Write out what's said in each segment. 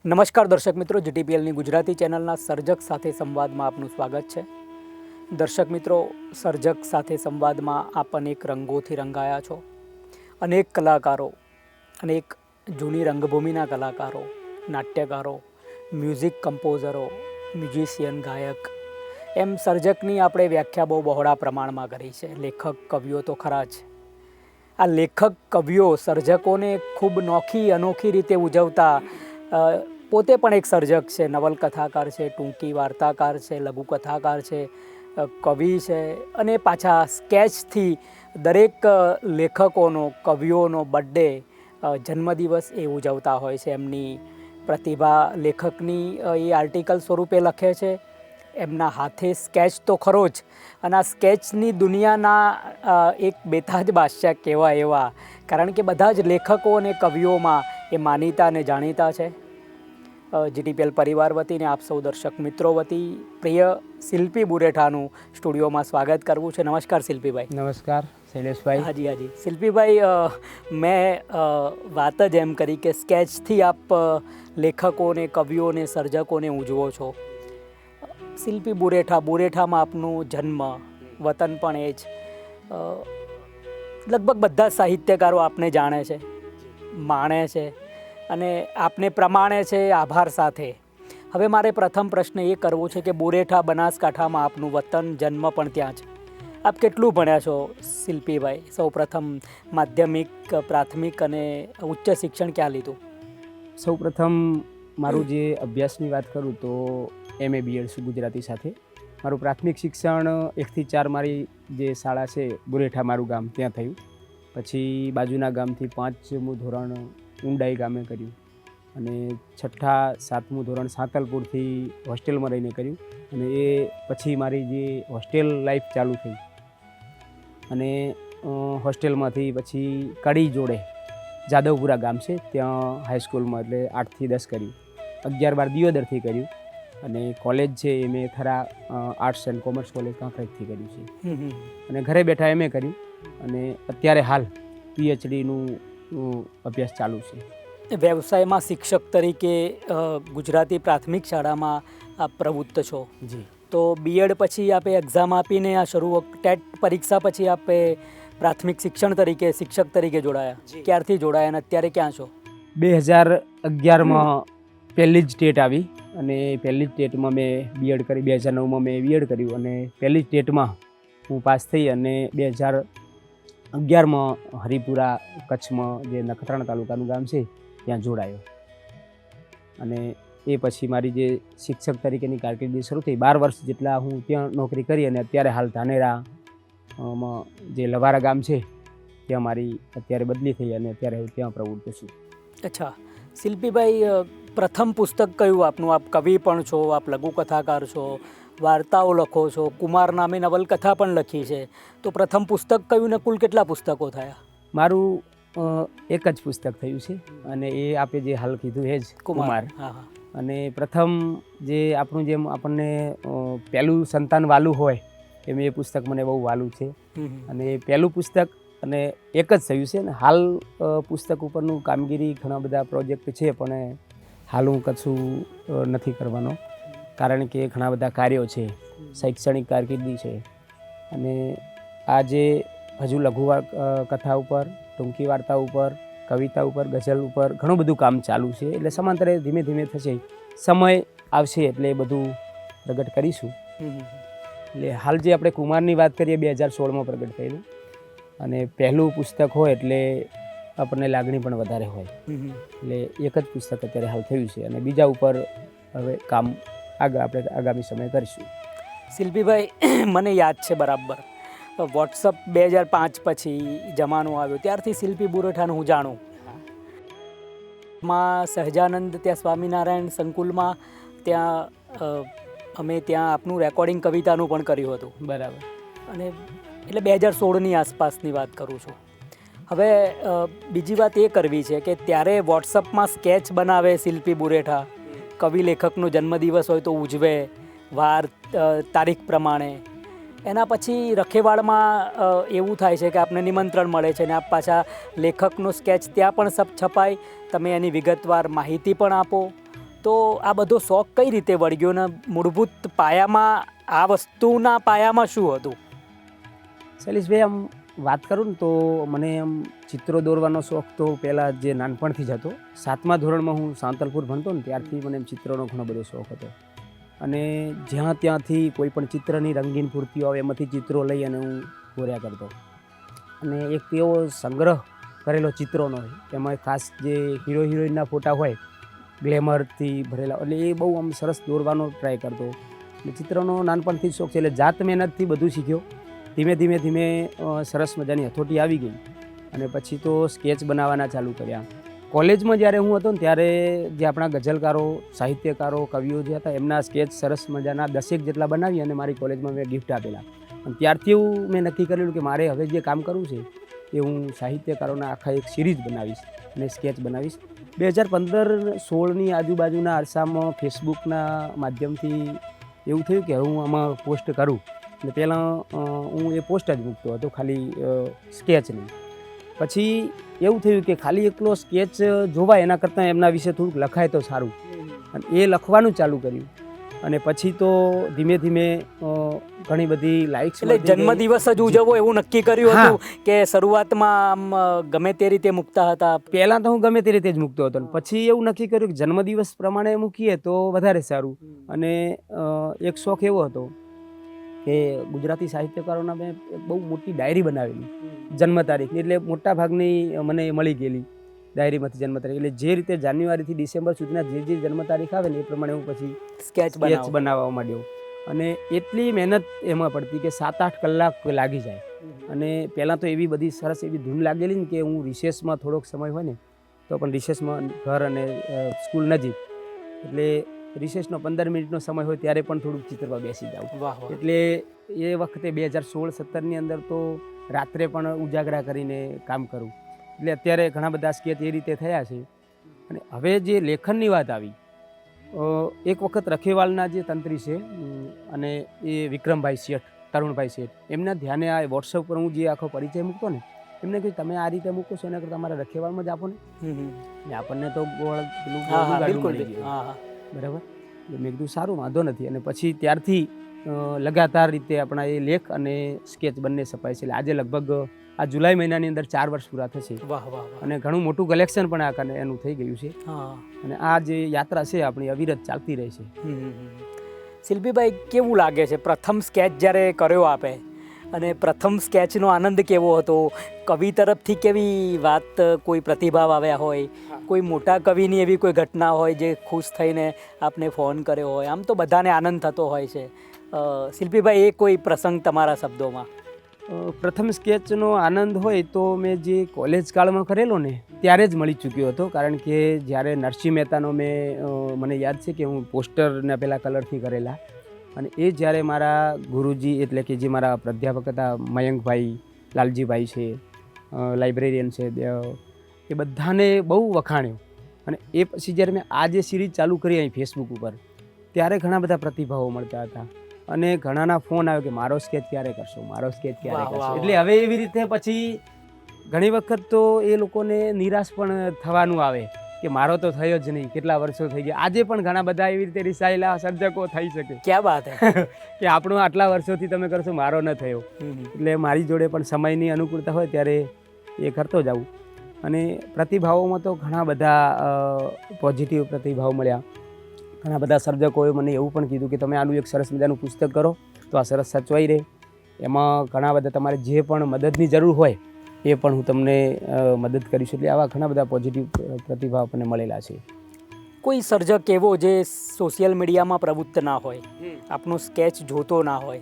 નમસ્કાર દર્શક મિત્રો, જીટીપીએલની ગુજરાતી ચેનલના સર્જક સાથે સંવાદમાં આપનું સ્વાગત છે. દર્શક મિત્રો, સર્જક સાથે સંવાદમાં આપ અનેક રંગોથી રંગાયા છો. અનેક કલાકારો, અનેક જૂની રંગભૂમિના કલાકારો, નાટ્યકારો, મ્યુઝિક કમ્પોઝરો, મ્યુઝિશિયન, ગાયક, એમ સર્જકની આપણે વ્યાખ્યા બહુ બહોળા પ્રમાણમાં કરી છે. લેખક, કવિઓ તો ખરા જ. આ લેખક, કવિઓ, સર્જકોને ખૂબ નોખી અનોખી રીતે ઉજવતા પોતે પણ એક સર્જક છે, નવલકથાકાર છે, ટૂંકી વાર્તાકાર છે, લઘુકથાકાર છે, કવિ છે અને પાછા સ્કેચથી દરેક લેખકોનો, કવિઓનો બર્થડે, જન્મદિવસ એ ઉજવતા હોય છે. એમની પ્રતિભા લેખકની એ આર્ટિકલ સ્વરૂપે લખે છે, એમના હાથે સ્કેચ તો ખરો જ, અને આ સ્કેચની દુનિયાના એક બેતાજ બાદશાહ કહેવાય એવા, કારણ કે બધા જ લેખકો અને કવિઓમાં એ માનીતા અને જાણીતા છે. જીટીપીએલ પરિવાર વતીને આપ સૌ દર્શક મિત્રો વતી પ્રિય શિલ્પી બુરેઠાનું સ્ટુડિયોમાં સ્વાગત કરવું છે. નમસ્કાર શિલ્પીભાઈ. નમસ્કાર શૈલેષભાઈ. હાજી હાજી શિલ્પીભાઈ, મેં વાત જ એમ કરી કે સ્કેચથી આપ લેખકોને, કવિઓને, સર્જકોને ઉજવો છો. શિલ્પી બુરેઠા, બુરેઠામાં આપનું જન્મ, વતન પણ એ જ. લગભગ બધા સાહિત્યકારો આપને જાણે છે, માણે છે અને આપને પ્રમાણે છે આભાર સાથે. હવે મારે પ્રથમ પ્રશ્ન એ કરવો છે કે બુરેઠા બનાસકાંઠામાં આપનું વતન, જન્મ પણ ત્યાં છે. આપ કેટલું ભણ્યા છો શિલ્પીભાઈ? સૌ પ્રથમ માધ્યમિક, પ્રાથમિક અને ઉચ્ચ શિક્ષણ ક્યાં લીધું? સૌ પ્રથમ મારું જે અભ્યાસની વાત કરું તો MA BEd ગુજરાતી સાથે. મારું પ્રાથમિક શિક્ષણ 1 થી 4 મારી જે શાળા છે બુરેઠા, મારું ગામ, ત્યાં થયું. પછી બાજુના ગામથી 5મું ધોરણ ઊંડાઈ ગામે કર્યું અને 6ઠા 7મું ધોરણ સાંતલપુરથી હોસ્ટેલમાં રહીને કર્યું. અને એ પછી મારી જે હોસ્ટેલ લાઈફ ચાલુ થઈ અને હોસ્ટેલમાંથી પછી કડી જોડે જાદવપુરા ગામ છે, ત્યાં હાઈસ્કૂલમાં એટલે 8 થી 10 કર્યું. 11-12 દિયોદરથી કર્યું અને કોલેજ છે એ મેં Thara arts and commerce college કાંકરેજથી કર્યું છે. અને ઘરે બેઠા MA કર્યું અને અત્યારે હાલ PhDનું અભ્યાસ ચાલુ છે. વ્યવસાયમાં શિક્ષક તરીકે ગુજરાતી પ્રાથમિક શાળામાં આપ પ્રવૃત્ત છો. જી. તો BEd પછી આપે એક્ઝામ આપીને આ ટેટ પરીક્ષા પછી આપે પ્રાથમિક શિક્ષણ તરીકે, શિક્ષક તરીકે જોડાયા. ક્યારથી જોડાયા અને અત્યારે ક્યાં છો? 2011માં પહેલી જ ટેટ આવી અને પહેલી જ ટેટમાં મેં BEd કરી. 2009માં મેં BEd કર્યું અને પહેલી જ ટેટમાં હું પાસ થઈ અને 2011માં હરિપુરા, કચ્છમાં જે નખત્રાણા તાલુકાનું ગામ છે ત્યાં જોડાયો. અને એ પછી મારી જે શિક્ષક તરીકેની કારકિર્દી શરૂ થઈ. 12 વર્ષ જેટલા હું ત્યાં નોકરી કરી અને અત્યારે હાલ ધાનેરામાં જે લવારા ગામ છે ત્યાં મારી અત્યારે બદલી થઈ અને અત્યારે હું ત્યાં પ્રવૃત્ત છું. અચ્છા શિલ્પીભાઈ, પ્રથમ પુસ્તક કયું આપનું? આપ કવિ પણ છો, આપ લઘુકથાકાર છો, વાર્તાઓ લખો છો, કુમાર નામે નવલકથા પણ લખી છે. તો પ્રથમ પુસ્તક કયું ને કુલ કેટલા પુસ્તકો થયા? મારું એક જ પુસ્તક થયું છે અને એ આપે જે હાલ કીધું એ જ કુમાર. અને પ્રથમ જે આપણું જેમ આપણને પહેલું સંતાન વાલું હોય એમ એ પુસ્તક મને બહુ વાલું છે. અને પહેલું પુસ્તક અને એક જ થયું છે. ને હાલ પુસ્તક ઉપરનું કામગીરી, ઘણા બધા પ્રોજેક્ટ છે પણ હાલ હું કશું નથી કરવાનો, કારણ કે ઘણા બધા કાર્યો છે, શૈક્ષણિક કારકિર્દી છે અને આજે હજુ લઘુ કથા ઉપર, ટૂંકી વાર્તા ઉપર, કવિતા ઉપર, ગઝલ ઉપર ઘણું બધું કામ ચાલુ છે. એટલે સમાંતરે ધીમે ધીમે થશે, સમય આવશે એટલે એ બધું પ્રગટ કરીશું. એટલે હાલ જે આપણે કુમારની વાત કરીએ 2016માં પ્રગટ થયેલું અને પહેલું પુસ્તક હોય એટલે આપણને લાગણી પણ વધારે હોય. એટલે એક જ પુસ્તક અત્યારે હાલ થયું છે અને બીજા ઉપર હવે કામ આપણે આગામી સમય કરીશું. શિલ્પીભાઈ, મને યાદ છે બરાબર, વોટ્સઅપ 2005 પછી જમાનો આવ્યો ત્યારથી શિલ્પી બુરેઠાનું હું જાણું. માં સહજાનંદ ત્યાં સ્વામિનારાયણ સંકુલમાં ત્યાં અમે ત્યાં આપનું રેકોર્ડિંગ કવિતાનું પણ કર્યું હતું. બરાબર. અને એટલે 2016ની આસપાસની વાત કરું છું. હવે બીજી વાત એ કરવી છે કે ત્યારે વોટ્સઅપમાં સ્કેચ બનાવે શિલ્પી બુરેઠા, કવિ લેખકનો જન્મદિવસ હોય તો ઉજવે વાર તારીખ પ્રમાણે. એના પછી રખેવાળમાં એવું થાય છે કે આપને નિમંત્રણ મળે છે અને આપ પાછા લેખકનો સ્કેચ ત્યાં પણ છપાય, તમે એની વિગતવાર માહિતી પણ આપો તો આ બધો શોખ કઈ રીતે વળગ્યો ને મૂળભૂત પાયામાં આ વસ્તુના પાયામાં શું હતું? શૈલેષભાઈ, આમ વાત કરું ને તો મને આમ ચિત્રો દોરવાનો શોખ તો પહેલાં જે નાનપણથી જ હતો. 7મા ધોરણમાં હું સાંતલપુર ભણતો ને ત્યારથી મને ચિત્રનો ઘણો બધો શોખ હતો. અને જ્યાં ત્યાંથી કોઈ પણ ચિત્રની રંગીન પૂર્તિઓ આવે એમાંથી ચિત્રો લઈ અને હું દોર્યા કરતો. અને એક એવો સંગ્રહ કરેલો ચિત્રોનો હોય, એમાં ખાસ જે હીરો હિરોઈનના ફોટા હોય ગ્લેમરથી ભરેલા, એટલે એ બહુ આમ સરસ દોરવાનો ટ્રાય કરતો. એટલે ચિત્રનો નાનપણથી જ શોખ છે. એટલે જાત મહેનતથી બધું શીખ્યો. ધીમે ધીમે સરસ મજાની હથોટી આવી ગઈ અને પછી તો સ્કેચ બનાવવાના ચાલુ કર્યા. કોલેજમાં જ્યારે હું હતો ને ત્યારે જે આપણા ગઝલકારો, સાહિત્યકારો, કવિઓ જે હતા એમના સ્કેચ સરસ મજાના 10 જેટલા બનાવી અને મારી કોલેજમાં મેં ગિફ્ટ આપેલા. અને ત્યારથી મેં નક્કી કરેલું કે મારે હવે જે કામ કરવું છે એ હું સાહિત્યકારોના આખા એક સિરીઝ બનાવીશ અને સ્કેચ બનાવીશ. 2015-16ની આજુબાજુના અરસામાં ફેસબુકના માધ્યમથી એવું થયું કે હું આમાં પોસ્ટ કરું. એટલે પહેલાં હું એ પોસ્ટ જ મૂકતો હતો, ખાલી સ્કેચ નહીં. પછી એવું થયું કે ખાલી એકલો સ્કેચ જોવાય એના કરતાં એમના વિશે થોડુંક લખાય તો સારું, અને એ લખવાનું ચાલુ કર્યું. અને પછી તો ધીમે ઘણી બધી લાઇક્સ. એટલે જન્મદિવસ જ ઉજવવો એવું નક્કી કર્યું હતું કે શરૂઆતમાં આમ ગમે તે રીતે મૂકતા હતા? પહેલાં તો હું ગમે તે રીતે જ મૂકતો હતો, પછી એવું નક્કી કર્યું કે જન્મદિવસ પ્રમાણે મૂકીએ તો વધારે સારું. અને એક શોખ એવો હતો કે ગુજરાતી સાહિત્યકારોના મેં એક બહુ મોટી ડાયરી બનાવેલી જન્મ તારીખની. એટલે મોટા ભાગની મને મળી ગયેલી ડાયરીમાંથી જન્મ તારીખ. એટલે જે રીતે જાન્યુઆરીથી ડિસેમ્બર સુધીના જે જન્મ તારીખ આવે ને એ પ્રમાણે હું પછી સ્કેચ બનાવવા માંડ્યો. અને એટલી મહેનત એમાં પડતી કે 7-8 કલાક લાગી જાય. અને પહેલાં તો એવી બધી સરસ એવી ધૂન લાગેલી ને કે હું રિસેસમાં થોડોક સમય હોય ને તો પણ રિસેસમાં ઘર અને સ્કૂલ નજીક, એટલે રિસેસનો 15 મિનિટનો સમય હોય ત્યારે પણ થોડુંક ચિત્રમાં બેસી જાઉં. એટલે એ વખતે 2016-17ની અંદર તો રાત્રે પણ ઉજાગરા કરીને કામ કરું. એટલે અત્યારે ઘણા બધા સ્કેચ એ રીતે થયા છે. અને હવે જે લેખનની વાત આવી, એક વખત રખેવાળના જે તંત્રી છે અને એ વિક્રમભાઈ શેઠ, તરુણભાઈ શેઠ, એમના ધ્યાને આ વોટ્સઅપ પર હું જે આખો પરિચય મૂકતો ને, એમને કહ્યું તમે આ રીતે મૂકો છો એના કરતાં તમારા રખેવાળમાં જ આપો ને. આપણને તો બરાબર. મેં કીધું સારું, વાંધો નથી. અને પછી ત્યારથી લગાતાર રીતે આપણા એ લેખ અને સ્કેચ બંને છપાય છે. એટલે આજે લગભગ આ જુલાઈ મહિનાની અંદર 4 વર્ષ પૂરા થશે. અને ઘણું મોટું કલેક્શન પણ આ એનું થઈ ગયું છે. અને આ જે યાત્રા છે આપણી અવિરત ચાલતી રહે છે. શિલ્પીભાઈ, કેવું લાગે છે પ્રથમ સ્કેચ જ્યારે કર્યો આપે, અને પ્રથમ સ્કેચનો આનંદ કેવો હતો? કવિ તરફથી કેવી વાત, કોઈ પ્રતિભાવ આવ્યા હોય, કોઈ મોટા કવિની એવી કોઈ ઘટના હોય જે ખુશ થઈને આપને ફોન કર્યો હોય? આમ તો બધાને આનંદ થતો હોય છે. શિલ્પીભાઈ, એ કોઈ પ્રસંગ તમારા શબ્દોમાં? પ્રથમ સ્કેચનો આનંદ હોય તો મેં જે કોલેજ કાળમાં કરેલો ને ત્યારે જ મળી ચૂક્યો હતો. કારણ કે જ્યારે નરસિંહ મહેતાનો મને યાદ છે કે હું પોસ્ટરના પહેલાં કલરથી કરેલા, અને એ જ્યારે મારા ગુરુજી એટલે કે જે મારા પ્રાધ્યાપક હતા મયંકભાઈ, લાલજીભાઈ છે, લાઇબ્રેરિયન છે, એ બધાને બહુ વખાણ્યો. અને એ પછી જ્યારે મેં આ જે સિરીઝ ચાલુ કરી અહીં ફેસબુક ઉપર, ત્યારે ઘણા બધા પ્રતિભાવો મળતા હતા. અને ઘણાના ફોન આવ્યો કે મારો સ્કેચ ક્યારે કરશો, મારો સ્કેચ ક્યારે કરશો. એટલે હવે એવી રીતે પછી ઘણી વખત તો એ લોકોને નિરાશ પણ થવાનું આવે કે મારો તો થયો જ નહીં, કેટલા વર્ષો થઈ ગયા. આજે પણ ઘણા બધા એવી રીતે રિસાયેલા સર્જકો થઈ શકે. ક્યાં વાત હે કે આપણો આટલા વર્ષોથી તમે કરશો, મારો ન થયો. એટલે મારી જોડે પણ સમયની અનુકૂળતા હોય ત્યારે એ કરતો જાઉં. અને પ્રતિભાવોમાં તો ઘણા બધા પોઝિટિવ પ્રતિભાવ મળ્યા. ઘણા બધા સર્જકોએ મને એવું પણ કીધું કે તમે આનું એક સરસ મજાનું પુસ્તક કરો તો આ સરસ સચવાઈ રહે. એમાં ઘણા બધા તમારે જે પણ મદદની જરૂર હોય એ પણ હું તમને મદદ કરીશ. એટલે આવા ઘણા બધા પોઝિટિવ પ્રતિભાવ આપણને મળેલા છે. કોઈ સર્જક એવો જે સોશિયલ મીડિયામાં પ્રવૃત્ત ના હોય, આપનો સ્કેચ જોતો ના હોય,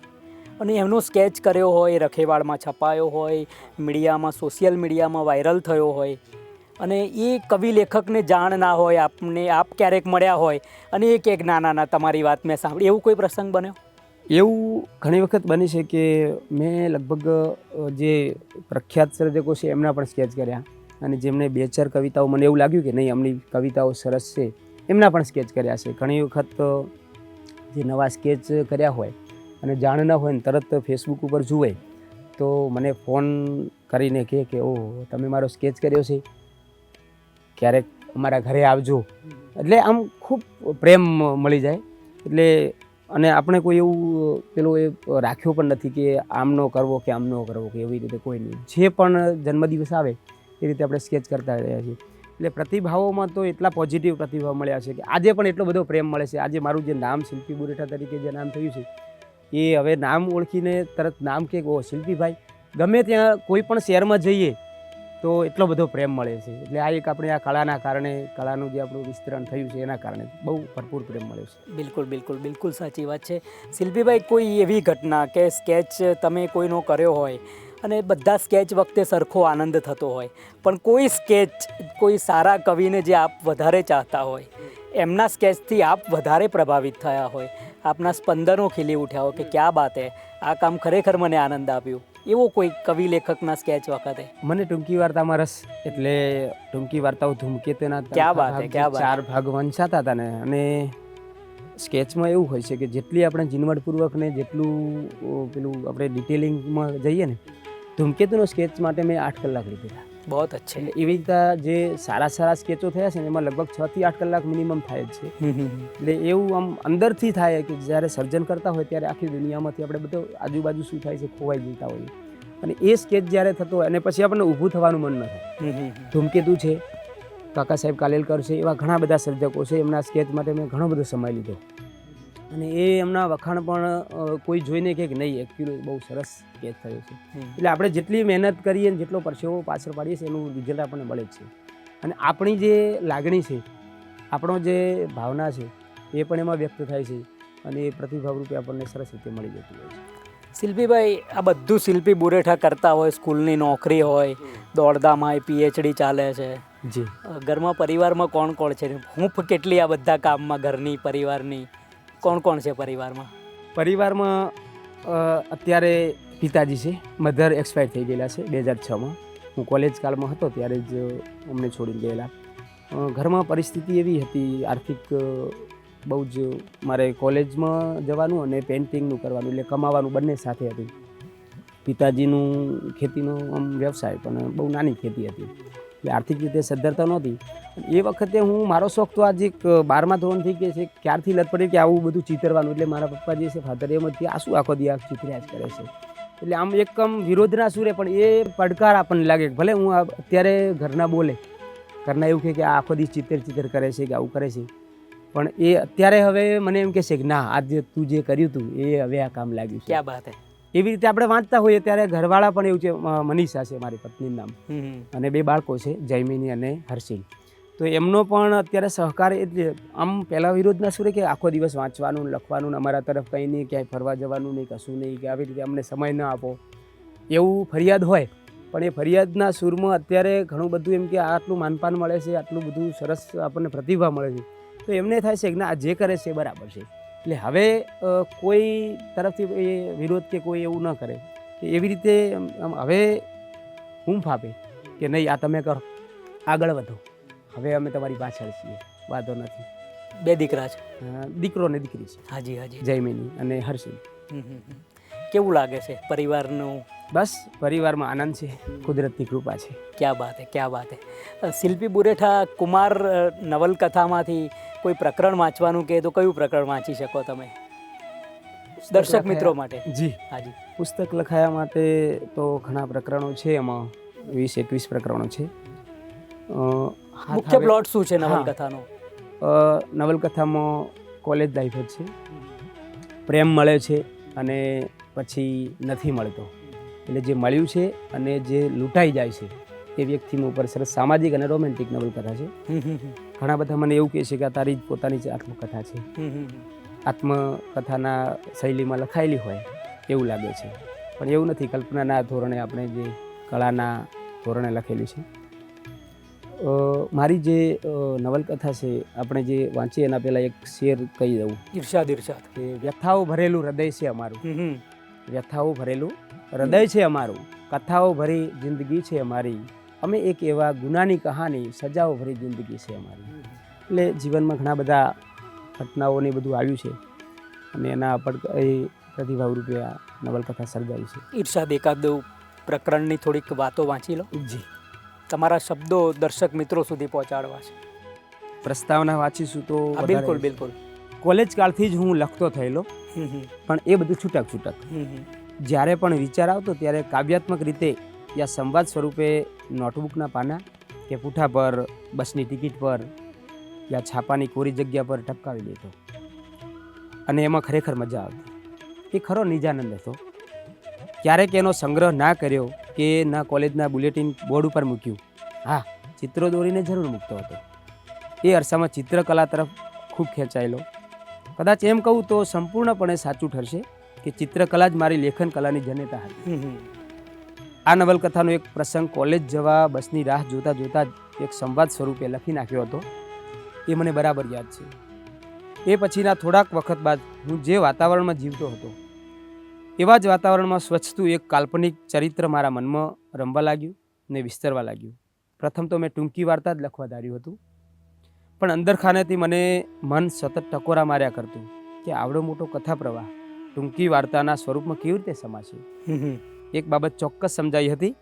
અને એમનો સ્કેચ કર્યો હોય, રખેવાળમાં છપાયો હોય, મીડિયામાં, સોશિયલ મીડિયામાં વાયરલ થયો હોય, અને એ કવિ લેખકને જાણ ના હોય, આપ ક્યારેક મળ્યા હોય અને એ કે ના તમારી વાત મેં સાંભળી, એવું કોઈ પ્રસંગ બન્યો? એવું ઘણી વખત બની છે કે મેં લગભગ જે પ્રખ્યાત સર્જકો છે એમના પણ સ્કેચ કર્યા, અને જેમને 2-4 કવિતાઓ મને એવું લાગ્યું કે નહીં એમની કવિતાઓ સરસ છે, એમના પણ સ્કેચ કર્યા છે. ઘણી વખત જે નવા સ્કેચ કર્યા હોય અને જાણ ન હોય ને તરત ફેસબુક ઉપર જુએ તો મને ફોન કરીને કહે કે ઓહ તમે મારો સ્કેચ કર્યો છે, ક્યારેક અમારા ઘરે આવજો. એટલે આમ ખૂબ પ્રેમ મળી જાય. એટલે અને આપણે કોઈ એવું પેલો એ રાખ્યો પણ નથી કે આમ ન કરવો કે આમ ન કરવો કે એવી રીતે કોઈ નહીં. જે પણ જન્મદિવસ આવે એ રીતે આપણે સ્કેચ કરતા રહ્યા છીએ. એટલે પ્રતિભાવોમાં તો એટલા પોઝિટિવ પ્રતિભાવ મળ્યા છે કે આજે પણ એટલો બધો પ્રેમ મળે છે. આજે મારું જે નામ શિલ્પી બુરેઠા તરીકે જે નામ થયું છે એ હવે નામ ઓળખીને તરત નામ કે ઓ શિલ્પીભાઈ, ગમે ત્યાં કોઈ પણ શહેરમાં જઈએ તો એટલો બધો પ્રેમ મળે છે. એટલે આ એક આપણે આ કળાના કારણે, કળાનું જે આપણું વિસ્તરણ થયું છે એના કારણે બહુ ભરપૂર પ્રેમ મળ્યો છે. બિલકુલ બિલકુલ બિલકુલ સાચી વાત છે. શિલ્પીભાઈ, કોઈ એવી ઘટના કે સ્કેચ તમે કોઈનો કર્યો હોય અને બધા સ્કેચ વખતે સરખો આનંદ થતો હોય, પણ કોઈ સ્કેચ કોઈ સારા કવિને જે આપ વધારે ચાહતા હોય, એમના સ્કેચથી આપ વધારે પ્રભાવિત થયા હોય, આપના સ્પંદનો ખીલી ઉઠ્યા હોય કે ક્યાં બાત હે, આ કામ ખરેખર મને આનંદ આપ્યું, એવો કોઈ કવિ લેખકના સ્કેચ વખતે? મને ટૂંકી વાર્તામાં રસ, એટલે ટૂંકી વાર્તાઓ ધૂમકેતુના ક્યાં બાત હે, ક્યાં બાત. 4 ભાગ વંચાતા હતા ને, અને સ્કેચમાં એવું હોય છે કે જેટલી આપણે ઝીણવટપૂર્વક ને જેટલું પેલું આપણે ડિટેલિંગમાં જઈએ ને, ધૂમકેતુનો સ્કેચ માટે મેં 8 કલાક લીધેલા. બહુ અચ્છે. એવી રીતે જે સારા સ્કેચો થયા છે ને એમાં લગભગ 6 થી 8 કલાક મિનિમમ થાય જ છે. એટલે એવું આમ અંદરથી થાય કે જ્યારે સર્જન કરતા હોય ત્યારે આખી દુનિયામાંથી આપણે બધો આજુબાજુ શું થાય છે ખોવાઈ જતા હોઈએ, અને એ સ્કેચ જ્યારે થતો હોય અને પછી આપણને ઊભું થવાનું મન ન થાય. ધૂમકેતુ છે, કાકા સાહેબ કાલેલકર છે, એવા ઘણા બધા સર્જકો છે, એમના સ્કેચ માટે મેં ઘણો બધો સમય લીધો, અને એ એમના વખાણ પણ કોઈ જોઈને કે નહીં એકચ્યુઅલી બહુ સરસ સ્કેચ થયો છે. એટલે આપણે જેટલી મહેનત કરીએ ને જેટલો પરસેવો પાછળ પાડીએ છીએ એનું રિઝલ્ટ આપણને મળે જ છે. અને આપણી જે લાગણી છે, આપણો જે ભાવના છે એ પણ એમાં વ્યક્ત થાય છે, અને એ પ્રતિભાવ રૂપે આપણને સરસ રીતે મળી જતું હોય છે. શિલ્પીભાઈ, આ બધું શિલ્પી બુરેઠા કરતા હોય, સ્કૂલની નોકરી હોય, દોડધામ હોય, PhD ચાલે છે, જી, ઘરમાં પરિવારમાં કોણ કોણ છે? હૂંફ કેટલી આ બધા કામમાં, ઘરની, પરિવારની? કોણ કોણ છે પરિવારમાં? પરિવારમાં અત્યારે પિતાજી છે, મધર એક્સપાયર થઈ ગયેલા છે 2006માં. હું કોલેજ કાળમાં હતો ત્યારે જ અમને છોડીને ગયેલા. ઘરમાં પરિસ્થિતિ એવી હતી, આર્થિક બહુ જ, મારે કોલેજમાં જવાનું અને પેઇન્ટિંગનું કરવાનું, એટલે કમાવાનું બંને સાથે હતું. પિતાજીનું ખેતીનો આમ વ્યવસાય, પણ બહુ નાની ખેતી હતી, એટલે આર્થિક રીતે સદ્ધરતા નહોતી. એ વખતે મારો શોખ તો આજે 12મા ધોરણથી કે છે ક્યારથી લત પડી કે આવું બધું ચિતરવાનું. એટલે મારા પપ્પા જે છે ફાધર એમ જ આ શું આખો દી આ ચિતર્યા જ કરે છે. એટલે આમ એક વિરોધના સુરે, પણ એ પડકાર આપણને લાગે. ભલે હું અત્યારે ઘરના બોલે, ઘરના એવું કહે કે આ આખો દી ચિત્ર કરે છે કે આવું કરે છે, પણ એ અત્યારે હવે મને એમ કહેશે કે ના, આજે તું જે કર્યું હતું એ હવે આ કામ લાગ્યું છે. ક્યાં બાત હે. એવી રીતે આપણે વાંચતા હોઈએ ત્યારે ઘરવાળા પણ એવું છે, મનીષા છે મારી પત્નીનું નામ, અને 2 બાળકો છે, જયમિની અને હર્ષિલ. તો એમનો પણ અત્યારે સહકાર, એટલે આમ પહેલાં વિરોધના સુરે કે આખો દિવસ વાંચવાનું, લખવાનું, અમારા તરફ કંઈ નહીં, ક્યાંય ફરવા જવાનું નહીં, કશું નહીં, કે આવી રીતે અમને સમય ન આપો, એવું ફરિયાદ હોય. પણ એ ફરિયાદના સૂરમાં અત્યારે ઘણું બધું એમ કે આટલું માનપાન મળે છે, આટલું બધું સરસ આપણને પ્રતિભા મળે છે, તો એમને થાય છે કે ના, જે કરે છે એ બરાબર છે. એટલે હવે કોઈ તરફથી એ વિરોધ કે કોઈ એવું ન કરે, કે એવી રીતે હવે હૂંફ આપે કે નહીં, આ તમે કરો, આગળ વધો, હવે અમે તમારી પાછળ છીએ, વાંધો નથી. 2 દીકરા છે? દીકરો ને દીકરી છે. હાજી હાજી. જયમિની અને હર્ષિલ. કેવું લાગે છે પરિવારનું? બસ પરિવારમાં આનંદ છે, કુદરતની કૃપા છે. ક્યાં બાત હે, ક્યાં બાત હે. શિલ્પી બુરેઠા કુમાર નવલકથામાંથી કોઈ પ્રકરણ વાંચવાનું કહે તો કયું પ્રકરણ વાંચી શકો તમે દર્શક મિત્રો માટે? જી હાજી. પુસ્તક લખાયા માટે તો ઘણા પ્રકરણો છે, એમાં 20-21 પ્રકરણો છે. મુખ્ય પ્લોટ શું છે નવલકથાનો? નવલકથામાં કોલેજ લાઈફ જ છે, પ્રેમ મળે છે અને પછી નથી મળતો, એટલે જે મળ્યું છે અને જે લૂંટાઈ જાય છે એવી એક થીમ ઉપર સરસ સામાજિક અને રોમેન્ટિક નવલકથા છે. ઘણા બધા મને એવું કહે છે કે આ તારી જ પોતાની જ આત્મકથા છે, આત્મકથાના શૈલીમાં લખાયેલી હોય એવું લાગે છે, પણ એવું નથી. કલ્પનાના ધોરણે આપણે જે કળાના ધોરણે લખેલી છે. મારી જે નવલકથા છે, આપણે જે વાંચીએ એના પહેલાં એક શેર કહી દઉં. ઈર્ષાદ કે વ્યથાઓ ભરેલું હૃદય છે અમારું, વ્યથાઓ ભરેલું હૃદય છે અમારું, કથાઓ ભરી જિંદગી છે અમારી, અમે એક એવા ગુનાની કહાની, સજાઓ ભરી જિંદગી છે અમારી. એટલે જીવનમાં ઘણા બધા ઘટનાઓને બધું આવ્યું છે, અને એના પ્રતિભાવ રૂપે આ નવલકથા સર્જાઈ છે. ઈર્ષાદ, એકાદ પ્રકરણની થોડીક વાતો વાંચી લો. જી. તમારા શબ્દો દર્શક મિત્રો સુધી પહોંચાડવા છે. પ્રસ્તાવના વાંચીશું તો બિલકુલ બિલકુલ. કોલેજ કાળથી જ હું લખતો થયેલો, પણ એ બધું છૂટક છૂટક. જ્યારે પણ વિચાર આવતો ત્યારે કાવ્યાત્મક રીતે યા સંવાદ સ્વરૂપે નોટબુકના પાના કે પૂઠા પર, બસની ટિકિટ પર યા છાપાની કોરી જગ્યા પર ટપકાવી દેતો અને એમાં ખરેખર મજા આવતી. એ ખરો નિજાનંદ હતો. ક્યારેક એનો સંગ્રહ ના કર્યો કે ના કોલેજના બુલેટિન બોર્ડ ઉપર મૂક્યું. હા, ચિત્રો દોરીને જરૂર મૂકતો હતો. એ અરસામાં ચિત્રકલા તરફ ખૂબ ખેંચાયેલો. કદાચ એમ કહું તો સંપૂર્ણપણે સાચું ઠરશે કે ચિત્રકલા જ મારી લેખન કલાની જનેતા હતી. આ નવલકથાનો એક પ્રસંગ કોલેજ જવા બસની રાહ જોતા જોતા જ એક સંવાદ સ્વરૂપે લખી નાખ્યો હતો. એ મને બરાબર યાદ છે. એ પછીના થોડાક વખત બાદ હું જે વાતાવરણમાં જીવતો હતો એવા જ વાતાવરણમાં સ્વચ્છતું એક કાલ્પનિક ચરિત્ર મારા મનમાં રમવા લાગ્યું ને વિસ્તરવા લાગ્યું. પ્રથમ તો મેં ટૂંકી વાર્તા જ લખવા ધાર્યું હતું, પણ અંદરખાનેથી મને મન સતત ટકોરા માર્યા કરતું કે આવડો મોટો કથા પ્રવાહ ટૂંકી વાર્તાના સ્વરૂપમાં કેવી રીતે સમાશે. એક બાબત ચોક્કસ સમજાઈ હતી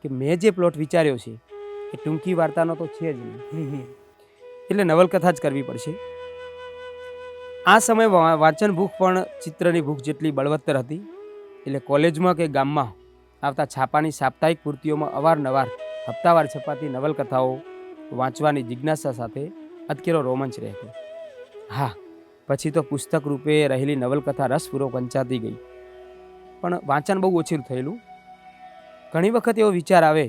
કે મેં જે પ્લોટ વિચાર્યો છે એ ટૂંકી વાર્તાનો તો છે જ નહીં, એટલે નવલકથા જ કરવી પડશે. આ સમયે વાંચન ભૂખ પણ ચિત્રની ભૂખ જેટલી બળવત્તર હતી, એટલે કોલેજમાં કે ગામમાં આવતા છાપાની સાપ્તાહિક પૂર્તિઓમાં અવારનવાર હપ્તાવાર છપાતી નવલકથાઓ વાંચવાની જિજ્ઞાસા સાથે અતકેરો રોમાંચ રહેતો. હા, પછી તો પુસ્તક રૂપે રહેલી નવલકથા રસપૂર્વક વંચાતી ગઈ, પણ વાંચન બહુ ઓછું થયેલું. ઘણી વખત એવો વિચાર આવે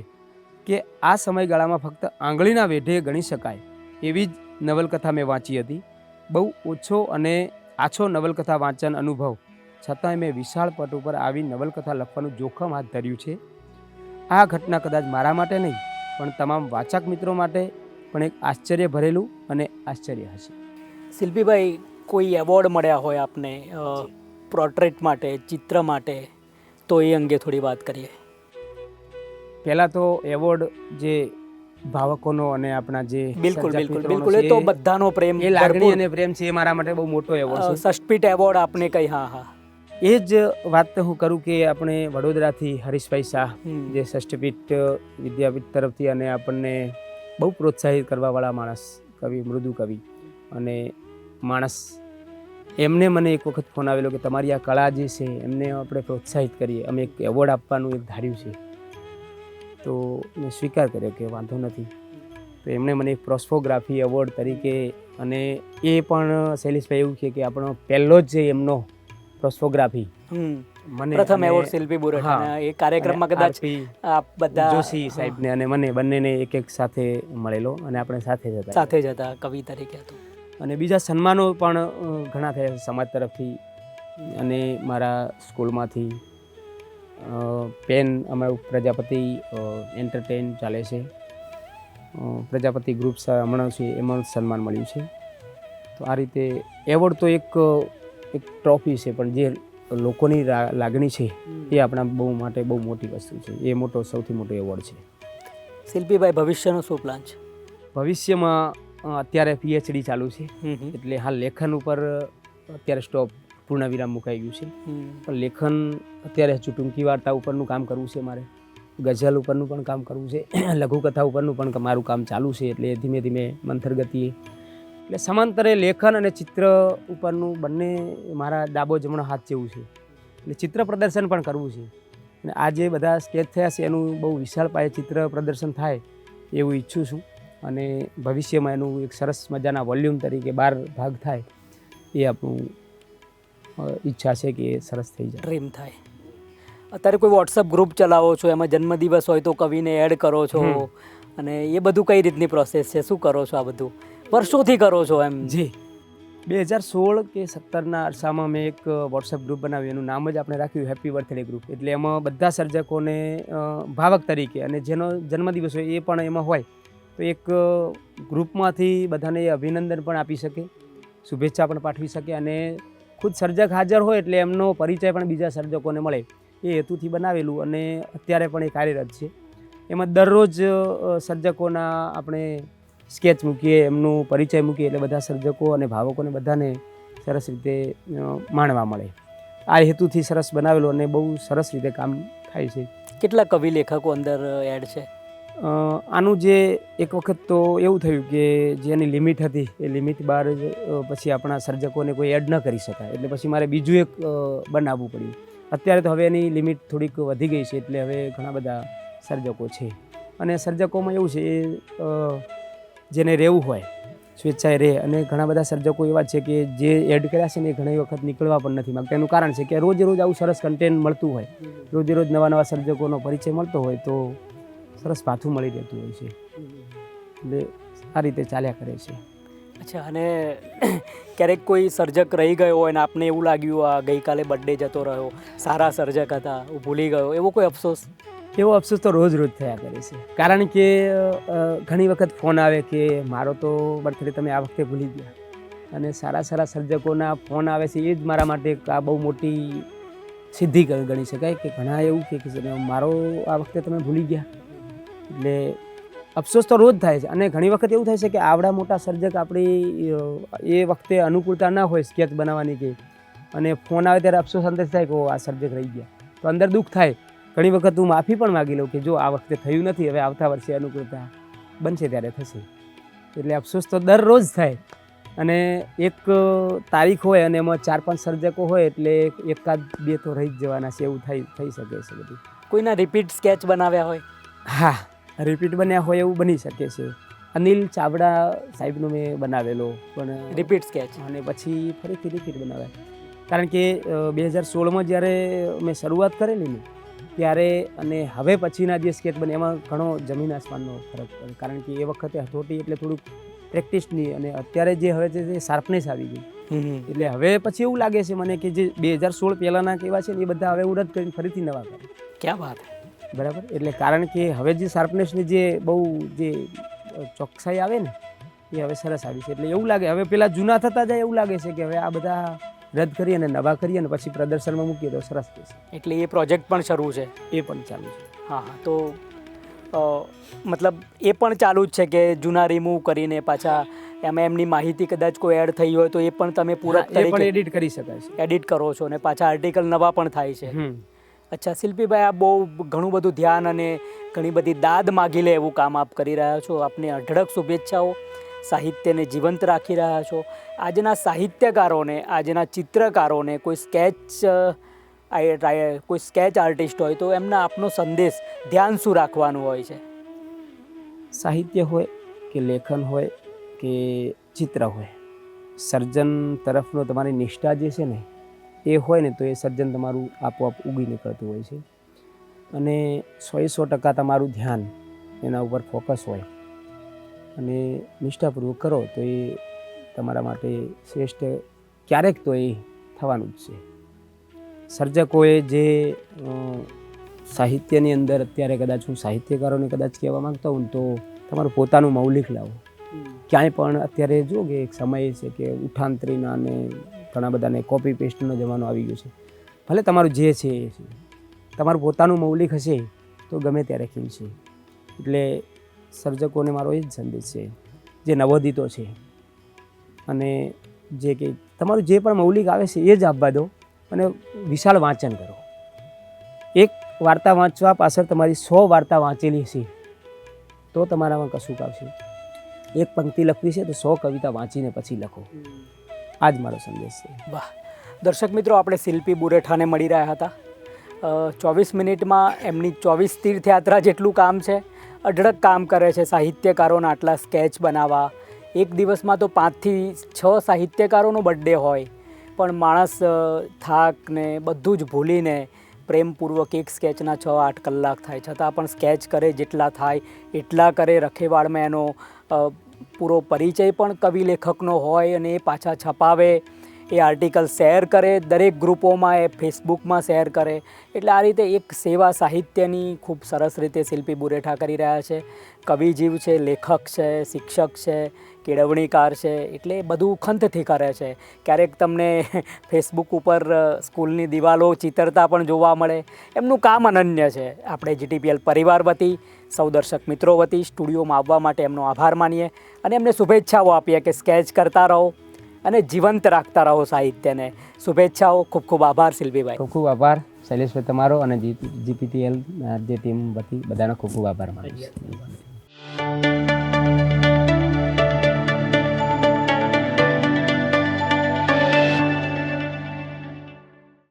કે આ સમયગાળામાં ફક્ત આંગળીના વેઢે ગણી શકાય એવી જ નવલકથા મેં વાંચી હતી. બહુ ઓછો અને આછો નવલકથા વાંચન અનુભવ છતાંય મેં વિશાળ પટ ઉપર આવી નવલકથા લખવાનું જોખમ હાથ ધર્યું છે. આ ઘટના કદાચ મારા માટે નહીં, પણ તમામ વાચક મિત્રો માટે પણ એક આશ્ચર્ય ભરેલું અને આશ્ચર્ય હશે. શિલ્પીભાઈ, કોઈ એવોર્ડ મળ્યા હોય આપને પોર્ટ્રેટ માટે, ચિત્ર માટે, તો એ અંગે થોડી વાત કરીએ. પહેલાં તો એવોર્ડ જે ભાવકોનો અને આપણા જે બિલકુલ બિલકુલ બિલકુલ એ તો બધાનો પ્રેમ, એ લાગણી અને પ્રેમ છે, એ મારા માટે બહુ મોટો એવોર્ડ છે. સસ્પીટ એવોર્ડ આપને કહી. હા હા, એ જ વાત તો હું કરું કે આપણે વડોદરાથી હરીશભાઈ શાહ, જે ષષ્ઠપીઠ વિદ્યાપીઠ તરફથી અને આપણને બહુ પ્રોત્સાહિત કરવાવાળા માણસ, કવિ, મૃદુ કવિ અને માણસ, એમને મને એક વખત ફોન આવેલો કે તમારી આ કળા જે છે એમને આપણે પ્રોત્સાહિત કરીએ, અમે એક એવોર્ડ આપવાનું એક ધાર્યું છે. તો મેં સ્વીકાર કર્યો કે વાંધો નથી. તો એમણે મને એક પ્રોસ્ફોગ્રાફી એવોર્ડ તરીકે, અને એ પણ શૈલેષભાઈ એવું છે કે આપણો પહેલો જ એમનો પ્રોસ્ફોગ્રાફી મને પ્રથમ એવોર્ડ શિલ્પી બુરઠાના એ કાર્યક્રમમાં કદાચ આપ બધા જોશી સાહેબને અને મને બંનેને એક એક સાથે મળેલો અને આપણે સાથે જ હતા કવિ તરીકે હતો. અને બીજા સન્માનો પણ ઘણા થયા સમાજ તરફથી અને મારા સ્કૂલમાંથી. પેન અમારું પ્રજાપતિ એન્ટરટેન ચાલે છે, પ્રજાપતિ ગ્રુપ હમણાં છે, એમાં સન્માન મળ્યું છે. તો આ રીતે એવોર્ડ તો એક ટ્રોફી છે, પણ જે લોકોની લાગણી છે એ આપણા બહુ માટે બહુ મોટી વસ્તુ છે. એ મોટો સૌથી મોટો એવોર્ડ છે. શિલ્પીભાઈ, ભવિષ્યનો શું પ્લાન છે? ભવિષ્યમાં અત્યારે PhD ચાલુ છે, એટલે હાલ લેખન ઉપર અત્યારે સ્ટોપ, પૂર્ણ વિરામ મુકાઈ ગયું છે. પણ લેખન અત્યારે હજુ ટૂંકી વાર્તા ઉપરનું કામ કરવું છે મારે, ગઝલ ઉપરનું પણ કામ કરવું છે, લઘુકથા ઉપરનું પણ મારું કામ ચાલુ છે. એટલે ધીમે ધીમે મંથર ગતિએ, એટલે સમાંતરે લેખન અને ચિત્ર ઉપરનું બંને મારા ડાબો જમણો હાથ જેવું છે. એટલે ચિત્ર પ્રદર્શન પણ કરવું છે, અને આ જે બધા સ્કેચ થયા છે એનું બહુ વિશાળ પાયે ચિત્ર પ્રદર્શન થાય એવું ઈચ્છું છું. અને ભવિષ્યમાં એનું એક સરસ મજાના વોલ્યુમ તરીકે 12 ભાગ થાય એ આપણું ઈચ્છા છે કે એ સરસ થઈ જાય, ડ્રીમ થાય. અત્યારે કોઈ વોટ્સઅપ ગ્રુપ ચલાવો છો, એમાં જન્મદિવસ હોય તો કવિને એડ કરો છો, અને એ બધું કઈ રીતની પ્રોસેસ છે? શું કરો છો? આ બધું વર્ષોથી કરો છો એમ? જી, 2016 કે 17ના અરસામાં મેં એક વોટ્સઅપ ગ્રુપ બનાવ્યું. એનું નામ જ આપણે રાખ્યું હેપી બર્થડે ગ્રુપ. એટલે એમાં બધા સર્જકોને ભાવક તરીકે, અને જેનો જન્મદિવસ હોય એ પણ એમાં હોય, તો એક ગ્રુપમાંથી બધાને અભિનંદન પણ આપી શકે, શુભેચ્છા પણ પાઠવી શકે, અને ખુદ સર્જક હાજર હોય એટલે એમનો પરિચય પણ બીજા સર્જકોને મળે, એ હેતુથી બનાવેલું. અને અત્યારે પણ એ કાર્યરત છે. એમાં દરરોજ સર્જકોના આપણે સ્કેચ મૂકીએ, એમનું પરિચય મૂકીએ, એટલે બધા સર્જકો અને ભાવકોને બધાને સરસ રીતે માણવા મળે. આ હેતુથી સરસ બનાવેલું અને બહુ સરસ રીતે કામ થાય છે. કેટલા કવિ લેખકો અંદર એડ છે? આનું જે એક વખત તો એવું થયું કે જેની લિમિટ હતી એ લિમિટ બહાર પછી આપણા સર્જકોને કોઈ એડ ન કરી શકાય, એટલે પછી મારે બીજું એક બનાવવું પડ્યું. અત્યારે તો હવે એની લિમિટ થોડીક વધી ગઈ છે, એટલે હવે ઘણા બધા સર્જકો છે. અને સર્જકોમાં એવું છે એ જેને રહેવું હોય સ્વેચ્છાએ રહે, અને ઘણા બધા સર્જકો એવા છે કે જે એડ કર્યા છે ને એ ઘણી વખત નીકળવા પણ નથી માગતા. એનું કારણ છે કે રોજે રોજ આવું સરસ કન્ટેન્ટ મળતું હોય, રોજે રોજ નવા નવા સર્જકોનો પરિચય મળતો હોય તો સરસ પાથું મળી રહેતું હોય છે, એટલે આ રીતે ચાલ્યા કરે છે. અચ્છા, અને ક્યારેક કોઈ સર્જક રહી ગયો હોય ને આપને એવું લાગ્યું આ ગઈકાલે બર્થડે જતો રહ્યો, સારા સર્જક હતા, હું ભૂલી ગયો, એવો કોઈ અફસોસ? એવો અફસોસ તો રોજ રોજ થયા કરે છે, કારણ કે ઘણી વખત ફોન આવે કે મારો તો બર્થડે તમે આ વખતે ભૂલી ગયા, અને સારા સારા સર્જકોના ફોન આવે છે. એ જ મારા માટે આ બહુ મોટી સિદ્ધિ ગણી શકાય કે ઘણા એવું કે મારો આ વખતે તમે ભૂલી ગયા. એટલે અફસોસ તો રોજ થાય છે. અને ઘણી વખત એવું થાય છે કે આવડા મોટા સર્જક આપણી એ વખતે અનુકૂળતા ના હોય સ્કેચ બનાવવાની કે, અને ફોન આવે ત્યારે અફસોસ અંદર થાય કે આ સર્જક રહી ગયા, તો અંદર દુઃખ થાય. ઘણી વખત હું માફી પણ માગી લઉં કે જો આ વખતે થયું નથી, હવે આવતા વર્ષે અનુકૂળતા બનશે ત્યારે થશે. એટલે અફસોસ તો દરરોજ થાય. અને એક તારીખ હોય અને એમાં 4-5 સર્જકો હોય એટલે એકાદ બે તો રહી જ જવાના છે, એવું થઈ શકે છે બધું. કોઈના રિપીટ સ્કેચ બનાવ્યા હોય? હા, રિપીટ બન્યા હોય એવું બની શકે છે. અનિલ ચાવડા સાહેબનો મેં બનાવેલો પણ રિપીટ સ્કેચ, અને પછી ફરીથી રિપીટ બનાવ્યા. કારણ કે 2016માં જ્યારે મેં શરૂઆત કરેલી ને ત્યારે અને હવે પછીના જે સ્કેચ બને એમાં ઘણો જમીન આસમાનનો ફરક પડે. કારણ કે એ વખતે હથોટી એટલે થોડુંક પ્રેક્ટિસની, અને અત્યારે જે હવે છે તે શાર્પનેસ આવી ગઈ. એટલે હવે પછી એવું લાગે છે મને કે જે 2016 પહેલાંના કેવા છે ને એ બધા હવે હું રદ કરીને ફરીથી નવા કરું. ક્યાં વાત! બરાબર. એટલે કારણ કે હવે જે શાર્પનેસની જે બહુ જે ચોકસાઈ આવે ને એ હવે સરસ આવી છે. એટલે એવું લાગે હવે પેલા જૂના થતા જાય એવું લાગે છે કે હવે આ બધા રદ કરી અને નવા કરીએ અને પછી પ્રદર્શનમાં મૂકીએ તો સરસ થશે. એટલે એ પ્રોજેક્ટ પણ શરૂ છે? એ પણ ચાલુ છે. હા હા, તો મતલબ એ પણ ચાલુ જ છે કે જૂના રિમૂવ કરીને પાછા એમાં એમની માહિતી કદાચ કોઈ એડ થઈ હોય તો એ પણ તમે પૂરક તરીકે એડિટ કરી શકાય છે, એડિટ કરો છો અને પાછા આર્ટિકલ નવા પણ થાય છે. અચ્છા શિલ્પીભાઈ, આ બહુ ઘણું બધું ધ્યાન અને ઘણી બધી દાદ માગી લે એવું કામ આપ કરી રહ્યા છો. આપને અઢળક શુભેચ્છાઓ. સાહિત્યને જીવંત રાખી રહ્યા છો. આજના સાહિત્યકારોને, આજના ચિત્રકારોને કોઈ સ્કેચ આર્ટિસ્ટ હોય તો એમના આપનો સંદેશ, ધ્યાન શું રાખવાનું હોય છે? સાહિત્ય હોય કે લેખન હોય કે ચિત્ર હોય, સર્જન તરફનો તમારી નિષ્ઠા જે છે ને એ હોય ને તો એ સર્જન તમારું આપોઆપ ઉગી નીકળતું હોય છે. અને 100% તમારું ધ્યાન એના ઉપર ફોકસ હોય અને નિષ્ઠાપૂર્વક કરો તો એ તમારા માટે શ્રેષ્ઠ ક્યારેક તો એ થવાનું જ છે. સર્જકોએ જે સાહિત્યની અંદર અત્યારે કદાચ હું સાહિત્યકારોને કદાચ કહેવા માગતો હોઉં તો તમારું પોતાનું મૌલિક લાવો. ક્યાંય પણ અત્યારે જુઓ કે એક સમય છે કે ઉઠાંતરીના અને ઘણા બધાને કોપી પેસ્ટનો જમાનો આવી ગયો છે. ભલે તમારું જે છે એ છે, તમારું પોતાનું મૌલિક હશે તો ગમે ત્યારે ખીલશે. એટલે સર્જકોને મારો એ જ સંદેશ છે, જે નવોદિતો છે અને જે કે તમારું જે પણ મૌલિક આવે છે એ જ આપવા દો અને વિશાળ વાંચન કરો. એક વાર્તા વાંચવા પાછળ તમારી 100 વાર્તા વાંચેલી હશે તો તમારામાં કશુંક આવશે. એક પંક્તિ લખવી છે તો 100 કવિતા વાંચીને પછી લખો. આ જ મારો સંદેશ છે. વાહ! દર્શક મિત્રો, આપણે શિલ્પી બુરેઠાને મળી રહ્યા હતા. 24 મિનિટમાં એમની 24 તીર્થયાત્રા જેટલું કામ છે. અઢળક કામ કરે છે. સાહિત્યકારોના આટલા સ્કેચ બનાવવા, એક દિવસમાં તો 5 થી 6 સાહિત્યકારોનો બર્થડે હોય, પણ માણસ થાક ને બધું જ ભૂલીને પ્રેમપૂર્વક એક સ્કેચના 6-8 કલાક થાય, છતાં પણ સ્કેચ કરે, જેટલા થાય એટલા કરે. રખેવાળમાં એનો પૂરો પરિચય પણ કવિ લેખકનો હોય અને એ પાછા છપાવે, એ આર્ટિકલ શેર કરે, દરેક ગ્રુપોમાં, એ ફેસબુકમાં શેર કરે. એટલે આ રીતે એક સેવા સાહિત્યની ખૂબ સરસ રીતે શિલ્પી બુરેઠા કરી રહ્યા છે. કવિજીવ છે, લેખક છે, શિક્ષક છે, કેળવણીકાર છે, એટલે બધું ખંતથી કરે છે. ક્યારેક તમને ફેસબુક ઉપર સ્કૂલની દિવાલો ચિતરતા પણ જોવા મળે. એમનું કામ અનન્ય છે. આપણે GTPL પરિવાર વતી, સૌ દર્શક મિત્રો વતી સ્ટુડિયોમાં આવવા માટે એમનો આભાર માનીએ અને એમને શુભેચ્છાઓ આપીએ કે સ્કેચ કરતા રહો અને જીવંત રાખતા રહો સાહિત્યને. શુભેચ્છાઓ. ખૂબ ખૂબ આભાર શિલ્પીભાઈ. ખૂબ ખૂબ આભાર શૈલેષભાઈ તમારો અને જીપીટીએલ જે ટીમ વતી બધાનો ખૂબ ખૂબ આભાર માનું છું.